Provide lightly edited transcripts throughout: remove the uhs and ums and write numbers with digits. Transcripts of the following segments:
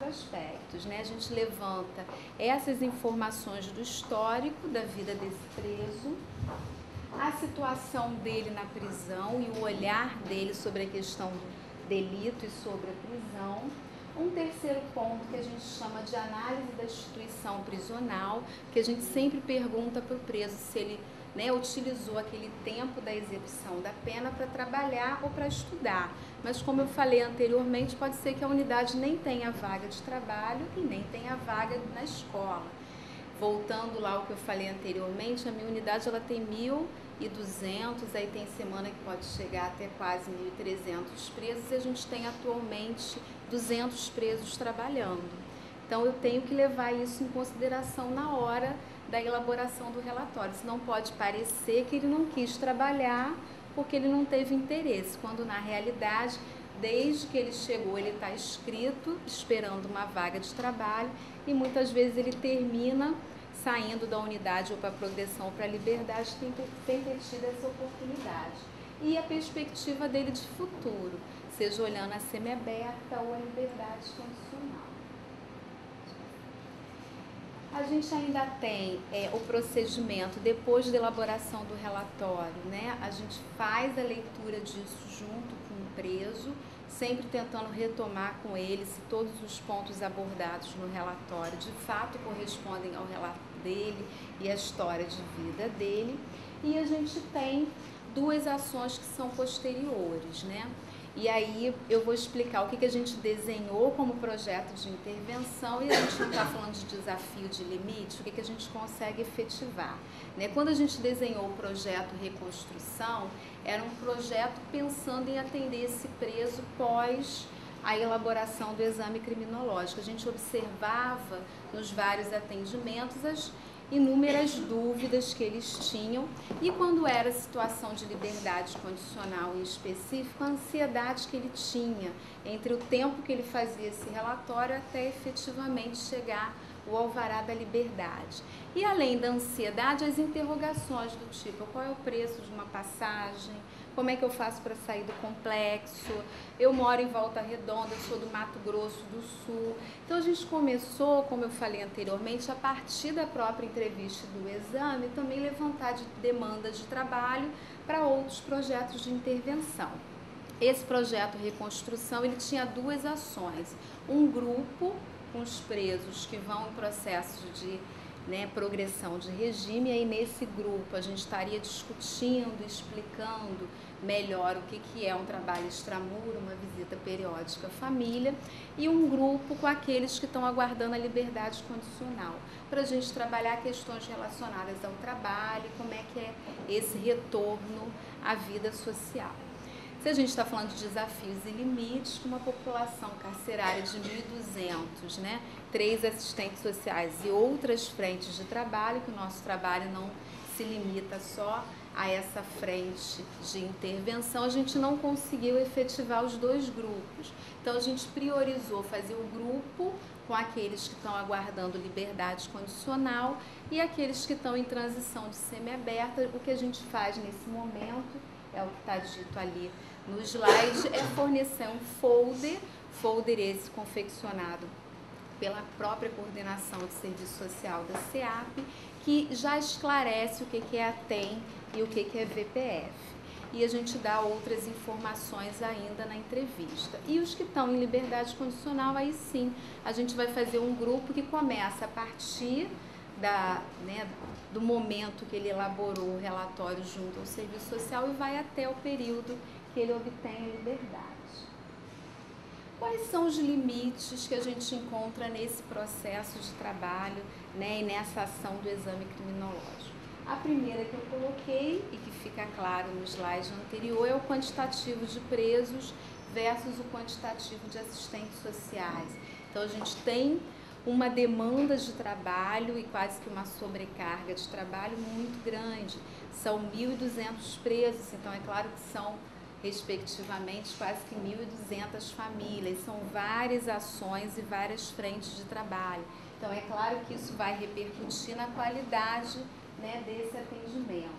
aspectos, né? A gente levanta essas informações do histórico da vida desse preso, a situação dele na prisão e o olhar dele sobre a questão do delito e sobre a prisão. Um terceiro ponto que a gente chama de análise da instituição prisional, que a gente sempre pergunta para o preso se ele, né, utilizou aquele tempo da execução da pena para trabalhar ou para estudar. Mas como eu falei anteriormente, pode ser que a unidade nem tenha vaga de trabalho e nem tenha vaga na escola. Voltando lá ao que eu falei anteriormente, a minha unidade ela tem 1.200, aí tem semana que pode chegar até quase 1.300 presos e a gente tem atualmente 200 presos trabalhando. Então eu tenho que levar isso em consideração na hora da elaboração do relatório. Senão pode parecer que ele não quis trabalhar porque ele não teve interesse, quando na realidade, desde que ele chegou, ele está inscrito, esperando uma vaga de trabalho e muitas vezes ele termina saindo da unidade ou para a progressão ou para a liberdade sem ter tido essa oportunidade. E a perspectiva dele de futuro, seja olhando a semiaberta ou a liberdade condicional. A gente ainda tem o procedimento, depois da elaboração do relatório, né? A gente faz a leitura disso junto com o preso, sempre tentando retomar com ele se todos os pontos abordados no relatório de fato correspondem ao relato dele e à história de vida dele. E a gente tem duas ações que são posteriores, né? E aí eu vou explicar o que a gente desenhou como projeto de intervenção e a gente não está falando de desafio de limite, o que a gente consegue efetivar, né? Quando a gente desenhou o projeto Reconstrução, era um projeto pensando em atender esse preso pós a elaboração do exame criminológico. A gente observava nos vários atendimentos as inúmeras dúvidas que eles tinham e quando era situação de liberdade condicional em específico, a ansiedade que ele tinha entre o tempo que ele fazia esse relatório até efetivamente chegar o alvará da liberdade. E além da ansiedade, as interrogações do tipo, qual é o preço de uma passagem? Como é que eu faço para sair do complexo? Eu moro em Volta Redonda, eu sou do Mato Grosso do Sul. Então a gente começou, como eu falei anteriormente, a partir da própria entrevista do exame, também levantar demandas de trabalho para outros projetos de intervenção. Esse projeto Reconstrução, ele tinha duas ações. Um grupo com os presos que vão em processo de progressão de regime, e aí nesse grupo a gente estaria discutindo, explicando melhor o que é um trabalho extramuro, uma visita periódica à família, e um grupo com aqueles que estão aguardando a liberdade condicional, para a gente trabalhar questões relacionadas ao trabalho, como é que é esse retorno à vida social. Se a gente está falando de desafios e limites, com uma população carcerária de 1.200, né, 3 assistentes sociais e outras frentes de trabalho, que o nosso trabalho não se limita só a essa frente de intervenção, a gente não conseguiu efetivar os dois grupos. Então a gente priorizou fazer o grupo com aqueles que estão aguardando liberdade condicional e aqueles que estão em transição de semiaberta. O que a gente faz nesse momento, é o que está dito ali no slide, é fornecer um folder esse confeccionado pela própria coordenação de serviço social da SEAP, que já esclarece o que é a TEM e o que é VPF. E a gente dá outras informações ainda na entrevista. E os que estão em liberdade condicional, aí sim, a gente vai fazer um grupo que começa a partir do momento que ele elaborou o relatório junto ao serviço social e vai até o período que ele obtém a liberdade. Quais são os limites que a gente encontra nesse processo de trabalho, né, e nessa ação do exame criminológico? A primeira que eu coloquei e que fica claro no slide anterior é o quantitativo de presos versus o quantitativo de assistentes sociais. Então a gente tem uma demanda de trabalho e quase que uma sobrecarga de trabalho muito grande. São 1.200 presos, então é claro que são, respectivamente, quase que 1.200 famílias. São várias ações e várias frentes de trabalho. Então é claro que isso vai repercutir na qualidade, né, desse atendimento.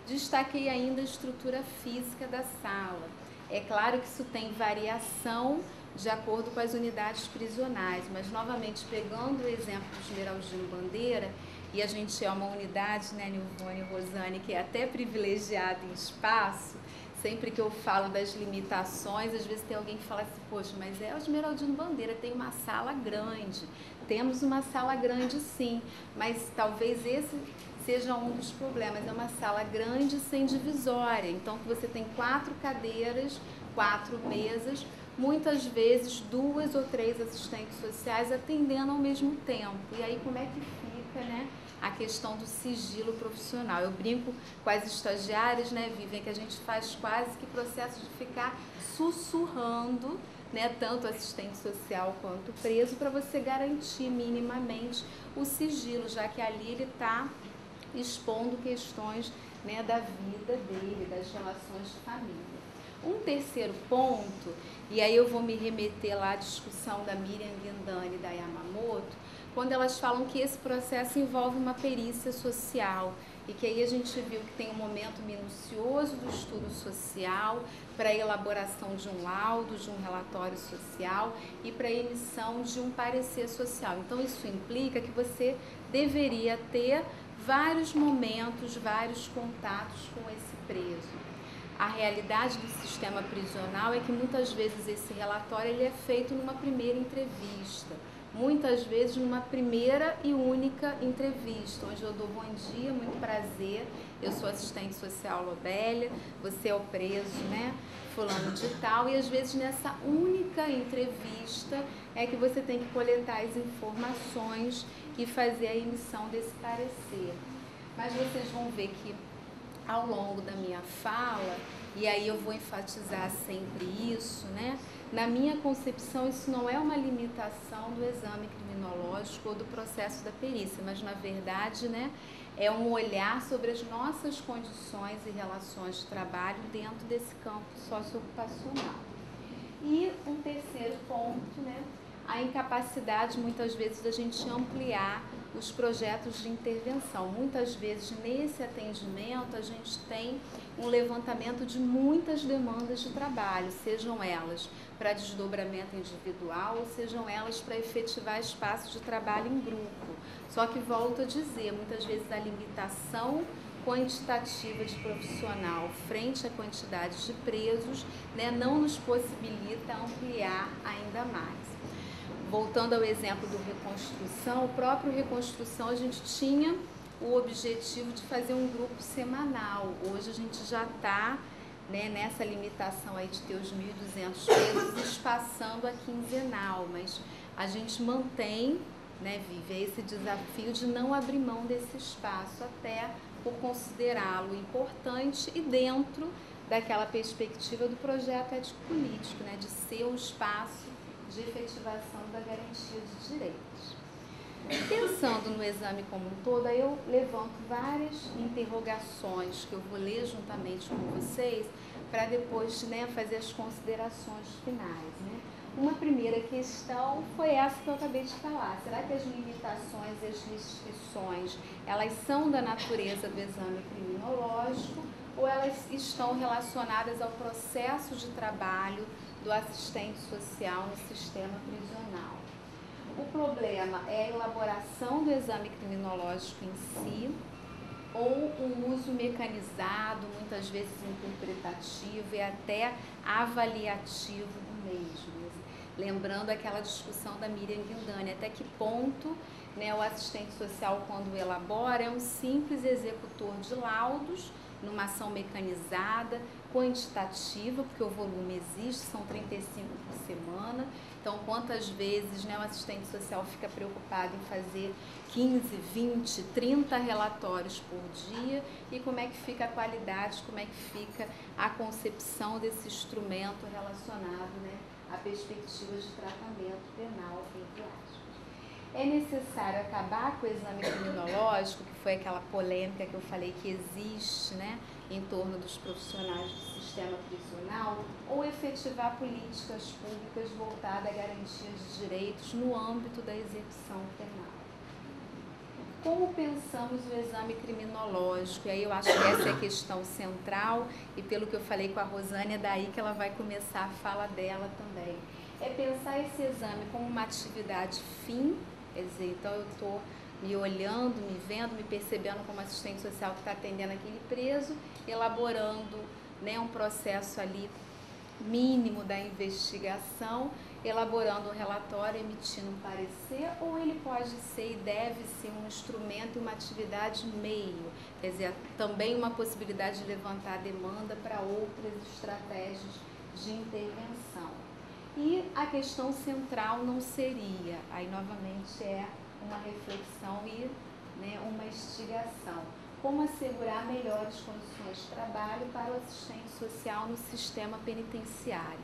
Destaquei ainda a estrutura física da sala. É claro que isso tem variação de acordo com as unidades prisionais. Mas, novamente, pegando o exemplo do Esmeraldino Bandeira, e a gente é uma unidade, né, Nilvânia e Rosane, que é até privilegiada em espaço. Sempre que eu falo das limitações, às vezes tem alguém que fala assim, poxa, mas é o Esmeraldino Bandeira, tem uma sala grande. Temos uma sala grande, sim, mas talvez esse seja um dos problemas. É uma sala grande sem divisória, então você tem 4 cadeiras, 4 mesas, muitas vezes 2 ou 3 assistentes sociais atendendo ao mesmo tempo. E aí como é que fica, né, a questão do sigilo profissional? Eu brinco com as estagiárias, né, Vivian, que a gente faz quase que processo de ficar sussurrando, né, tanto assistente social quanto preso, para você garantir minimamente o sigilo, já que ali ele está expondo questões, né, da vida dele, das relações de família. Um terceiro ponto, e aí eu vou me remeter lá à discussão da Miriam Guindani e da Yamamoto, quando elas falam que esse processo envolve uma perícia social e que aí a gente viu que tem um momento minucioso do estudo social para a elaboração de um laudo, de um relatório social e para a emissão de um parecer social. Então isso implica que você deveria ter vários momentos, vários contatos com esse preso. A realidade do sistema prisional é que muitas vezes esse relatório ele é feito numa primeira entrevista, muitas vezes numa primeira e única entrevista, onde eu dou bom dia, muito prazer, eu sou assistente social Lobélia, você é o preso, né, fulano de tal, e às vezes nessa única entrevista é que você tem que coletar as informações e fazer a emissão desse parecer. Mas vocês vão ver que ao longo da minha fala, e aí eu vou enfatizar sempre isso, né? Na minha concepção, isso não é uma limitação do exame criminológico ou do processo da perícia, mas na verdade, né, é um olhar sobre as nossas condições e relações de trabalho dentro desse campo socioocupacional. E um terceiro ponto, né, a incapacidade muitas vezes da gente ampliar os projetos de intervenção. Muitas vezes nesse atendimento a gente tem um levantamento de muitas demandas de trabalho, sejam elas para desdobramento individual ou sejam elas para efetivar espaços de trabalho em grupo. Só que volto a dizer, muitas vezes a limitação quantitativa de profissional frente à quantidade de presos, né, não nos possibilita ampliar ainda mais. Voltando ao exemplo do Reconstrução, o próprio Reconstrução a gente tinha o objetivo de fazer um grupo semanal. Hoje a gente já está, né, nessa limitação aí de ter os 1.200 presos espaçando a quinzenal, mas a gente mantém, né, Vivi, esse desafio de não abrir mão desse espaço até por considerá-lo importante e dentro daquela perspectiva do projeto ético-político, né, de ser um espaço de efetivação da garantia de direitos. Pensando no exame como um todo, aí eu levanto várias interrogações que eu vou ler juntamente com vocês para depois, né, fazer as considerações finais, né? Uma primeira questão foi essa que eu acabei de falar. Será que as limitações e as restrições, elas são da natureza do exame criminológico ou elas estão relacionadas ao processo de trabalho do assistente social no sistema prisional? O problema é a elaboração do exame criminológico em si ou um uso mecanizado, muitas vezes interpretativo e até avaliativo do mesmo. Lembrando aquela discussão da Miriam Guindani, até que ponto, né, o assistente social, quando elabora, é um simples executor de laudos numa ação mecanizada, quantitativa, porque o volume existe, são 35 por semana. Então, quantas vezes, né, o assistente social fica preocupado em fazer 15, 20, 30 relatórios por dia e como é que fica a qualidade, como é que fica a concepção desse instrumento relacionado, né, a perspectivas de tratamento penal, entre aspas. É necessário acabar com o exame criminológico, que foi aquela polêmica que eu falei que existe, né, em torno dos profissionais do sistema prisional, ou efetivar políticas públicas voltadas à garantia de direitos no âmbito da execução penal. Como pensamos o exame criminológico? E aí eu acho que essa é a questão central, e pelo que eu falei com a Rosane, é daí que ela vai começar a fala dela também. é pensar esse exame como uma atividade fim, quer dizer, então eu estou me olhando, me vendo, me percebendo como assistente social que está atendendo aquele preso, elaborando, né, um processo ali mínimo da investigação, elaborando um relatório, emitindo um parecer, ou ele pode ser e deve ser um instrumento e uma atividade meio, quer dizer, também uma possibilidade de levantar demanda para outras estratégias de intervenção. E a questão central não seria, aí novamente é uma reflexão e, né, uma instigação. Como assegurar melhores condições de trabalho para o assistente social no sistema penitenciário.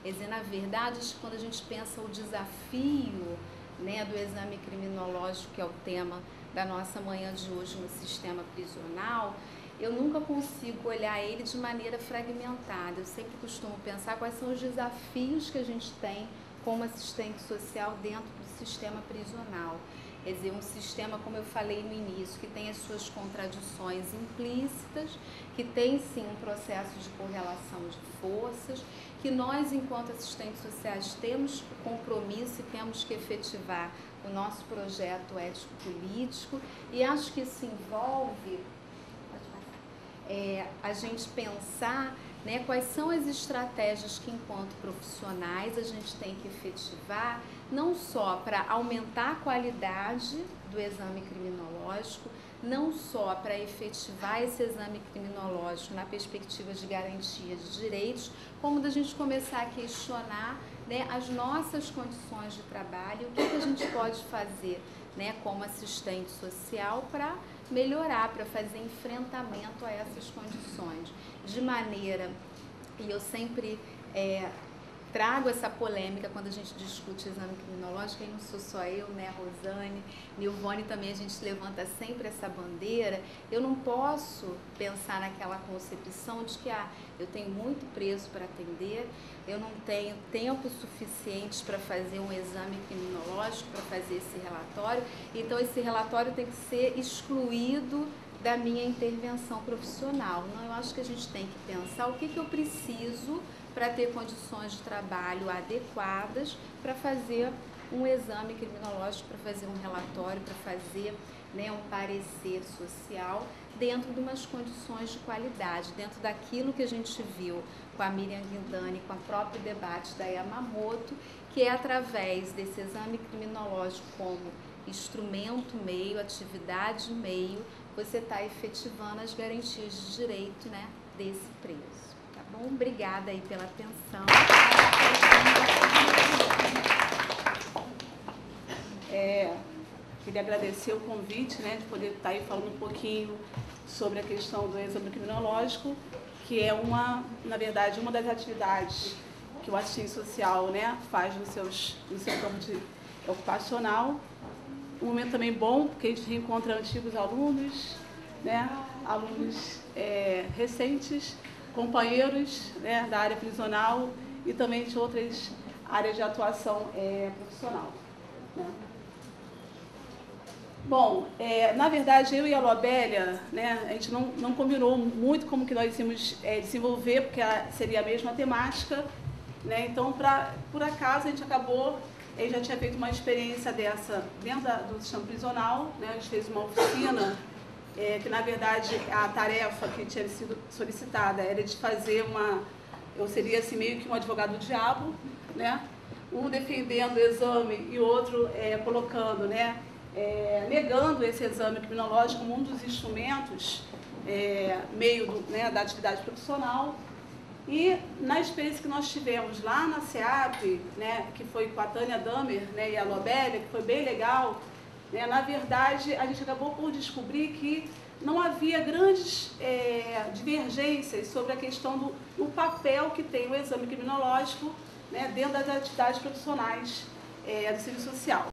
Quer dizer, na verdade, quando a gente pensa o desafio, né, do exame criminológico, que é o tema da nossa manhã de hoje no sistema prisional, eu nunca consigo olhar ele de maneira fragmentada. Eu sempre costumo pensar quais são os desafios que a gente tem como assistente social dentro do sistema prisional. Quer dizer, um sistema, como eu falei no início, que tem as suas contradições implícitas, que tem sim um processo de correlação de forças, que nós, enquanto assistentes sociais, temos o compromisso e temos que efetivar o nosso projeto ético-político, e acho que isso envolve a gente pensar, né, quais são as estratégias que, enquanto profissionais, a gente tem que efetivar, não só para aumentar a qualidade do exame criminológico, não só para efetivar esse exame criminológico na perspectiva de garantia de direitos, como da gente começar a questionar, né, as nossas condições de trabalho, o que a gente pode fazer, né, como assistente social para melhorar, para fazer enfrentamento a essas condições, de maneira, e eu sempre trago essa polêmica quando a gente discute exame criminológico, e não sou só eu, né, a Rosane, Nilvone também, a gente levanta sempre essa bandeira. Eu não posso pensar naquela concepção de que eu tenho muito preso para atender, eu não tenho tempo suficiente para fazer um exame criminológico, para fazer esse relatório, então esse relatório tem que ser excluído da minha intervenção profissional. Não, eu acho que a gente tem que pensar o que eu preciso para ter condições de trabalho adequadas para fazer um exame criminológico, para fazer um relatório, para fazer, né, um parecer social dentro de umas condições de qualidade, dentro daquilo que a gente viu com a Miriam Guindani, com o próprio debate da Yamamoto, que é através desse exame criminológico como instrumento meio, atividade meio, você está efetivando as garantias de direito, né, desse preso. Tá bom? Obrigada aí pela atenção. Queria agradecer o convite, né, de poder estar aí falando um pouquinho sobre a questão do exame criminológico, que é na verdade, uma das atividades que o assistente social, né, faz no seu campo ocupacional. Um momento também bom, porque a gente reencontra antigos alunos, né, alunos recentes, companheiros, né, da área prisional e também de outras áreas de atuação profissional, né. Bom, na verdade, eu e a Lobélia, né, a gente não combinou muito como que nós íamos desenvolver, porque seria a mesma temática, né, então, por acaso, a gente acabou, ele já tinha feito uma experiência dessa dentro do sistema prisional, né, a gente fez uma oficina, que na verdade a tarefa que tinha sido solicitada era de fazer eu seria assim meio que um advogado do diabo, né, um defendendo o exame e o outro colocando, né, negando esse exame criminológico como um dos instrumentos meio né, da atividade profissional. E na experiência que nós tivemos lá na SEAP, né, que foi com a Tânia Damer, né, e a Lobélia, que foi bem legal, né, na verdade a gente acabou por descobrir que não havia grandes divergências sobre a questão do papel que tem o exame criminológico, né, dentro das atividades profissionais do serviço social.